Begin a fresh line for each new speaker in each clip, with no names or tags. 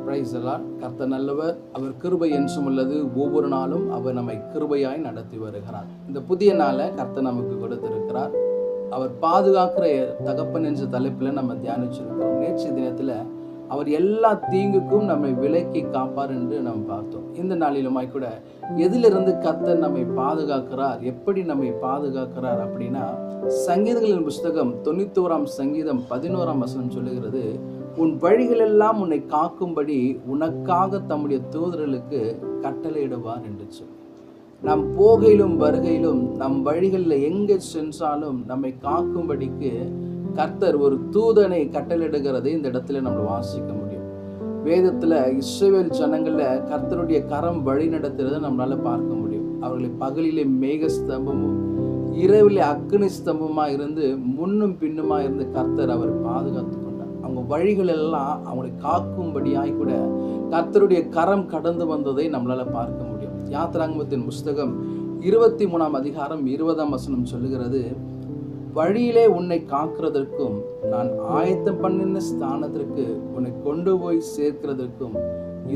Praise the Lord. கர்த்தர் நல்லவர், அவர் கிருபை என்றும் உள்ளது. ஒவ்வொரு நாளும் அவர் நம்மை கிருபையாய் நடத்தி வருகிறார். இந்த புதிய நாளை கர்த்தர் நமக்கு கொடுத்திருக்கிறார். அவர் பாதுகாக்கிற தகப்பன் என்ற தலைப்பில் நம்ம தியானிச்சிருக்கிறோம். நேற்று தினத்தில் அவர் எல்லா தீங்குக்கும் நம்மை விலக்கி காப்பார் என்று நம்ம பார்த்தோம். இந்த நாளிலுமாய் கூட எதிலிருந்து கர்த்தர் நம்மை பாதுகாக்கிறார், எப்படி நம்மை பாதுகாக்கிறார் அப்படின்னா, சங்கீதங்களின் புஸ்தகம் 91 சங்கீதம் 11 வசனம் சொல்லுகிறது, உன் வழிகளெல்லாம் உன்னை காக்கும்படி உனக்காக தம்முடைய தூதர்களுக்கு கட்டளையிடுவார் என்று சொல்லி. நம் போகையிலும் வருகையிலும் நம் வழிகளில் எங்கே சென்றாலும் நம்மை காக்கும்படிக்கு கர்த்தர் ஒரு தூதனை கட்டளையிடுகிறதை இந்த இடத்துல நம்ம வாசிக்க முடியும். வேதத்துல இஸ்ரவேல் ஜனங்கள்ல கர்த்தருடைய கரம் வழி நடத்துறதை நம்மளால பார்க்க முடியும். அவர்களை பகலிலே மேக ஸ்தம்பமும் இரவிலே அக்னி ஸ்தம்பமா இருந்து முன்னும் பின்னுமா இருந்து கர்த்தர் அவர் பாதுகாத்து கொண்டார். அவங்க வழிகள் எல்லாம் அவங்களை காக்கும்படியாய் கூட கர்த்தருடைய கரம் கடந்து வந்ததை நம்மளால பார்க்க முடியும். யாத்திராகமத்தின் புஸ்தகம் 23 அதிகாரம் 20 வசனம் சொல்லுகிறது, வழியிலே உன்னை காக்கிறதற்கும் நான் ஆயத்தம் பண்ணின ஸ்தானத்திற்கு உன்னை கொண்டு போய் சேர்க்கிறதற்கும்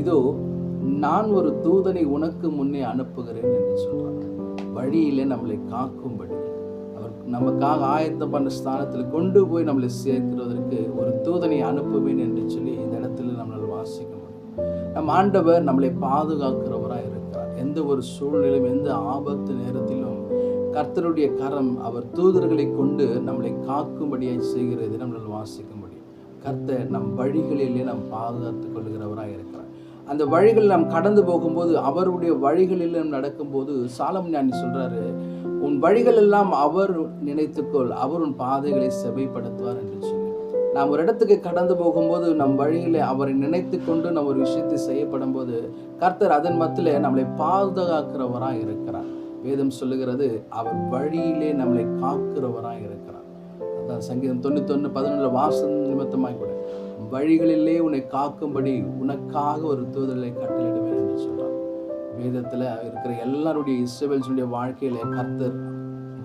இதோ நான் ஒரு தூதனை உனக்கு முன்னே அனுப்புகிறேன் என்று சொல்றார். வழியிலே நம்மளை காக்கும்படி அவர் நமக்காக ஆயத்தம் பண்ண ஸ்தானத்தில் கொண்டு போய் நம்மளை சேர்க்கிறதற்கு ஒரு தூதனை அனுப்புவேன் என்று சொல்லி இந்த இடத்துல நம்மளால் வாசிக்க முடியும். நம் ஆண்டவர் நம்மளை பாதுகாக்கிறவராக இருக்கிறார். எந்த ஒரு சூழ்நிலையும் எந்த ஆபத்து நேரத்திலும் கர்த்தருடைய கரம் அவர் தூதர்களை கொண்டு நம்மளை காக்கும்படியாய் செய்கிறது நம்மளால் வாசிக்க முடியும். கர்த்தர் நம் வழிகளிலே நாம் பாதுகாத்துக் கொள்கிறவராக இருக்கிறார். அந்த வழிகள் நாம் கடந்து போகும்போது, அவருடைய வழிகளில் நாம் நடக்கும்போது, சாலமோன் ஞானி சொல்றாரு, உன் வழிகள் எல்லாம் அவர் நினைத்துக்கொள், அவர் உன் பாதைகளை செவைப்படுத்துவார் என்று சொல்லி. நாம் ஒரு இடத்துக்கு கடந்து போகும்போது நம் வழியிலே அவரை நினைத்து கொண்டு நம்ம ஒரு விஷயத்தை செய்யப்படும் போது கர்த்தர் அதன் மத்தியிலே நம்மளை பாதுகாக்கிறவராக இருக்கிறார். வேதம் சொல்லுகிறது, அவர் வழியிலே நம்மளை காக்கிறவராக இருக்கிறார். அதான் சங்கீதம் 91:11 வாசம் நிமித்தமாய் கூட வழிகளிலே உன்னை காக்கும்படி உனக்காக ஒரு தூதரை கட்டளையிடுவேன் என்று சொல்றார். வேதத்துல இருக்கிற எல்லாருடைய இஸ்ரவேலுடைய வாழ்க்கையில கர்த்தர்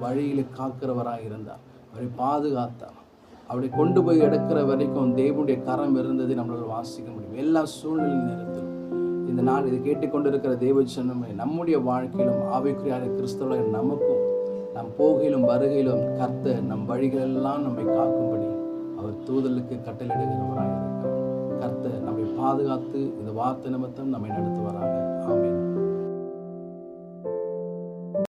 வழியிலே காக்கிறவராக இருந்தார். அவரை பாதுகாத்தார். அவரை கொண்டு போய் எடுக்கிற வரைக்கும் தேவனுடைய கரம் இருந்ததை நம்மளால் வாசிக்க முடியும். எல்லா சூழ்நிலை நேரத்திலும் இந்த நாள் இதை கேட்டுக்கொண்டிருக்கிற தேவ ஜனமே, நம்முடைய வாழ்க்கையிலும் ஆவிக்குரிய கிறிஸ்தவ நமக்கும் நம் போகையிலும் வருகையிலும் கர்த்தர் நம் வழிகளெல்லாம் நம்மை காக்கும்படி அவர் தூதலுக்கு கட்டளையிடுகிறவராக இருக்கிறார். கர்த்தர் நம்மை பாதுகாத்து இந்த வார்த்தை நிமித்தம் நம்மை நடத்துவாராக. ஆமென்.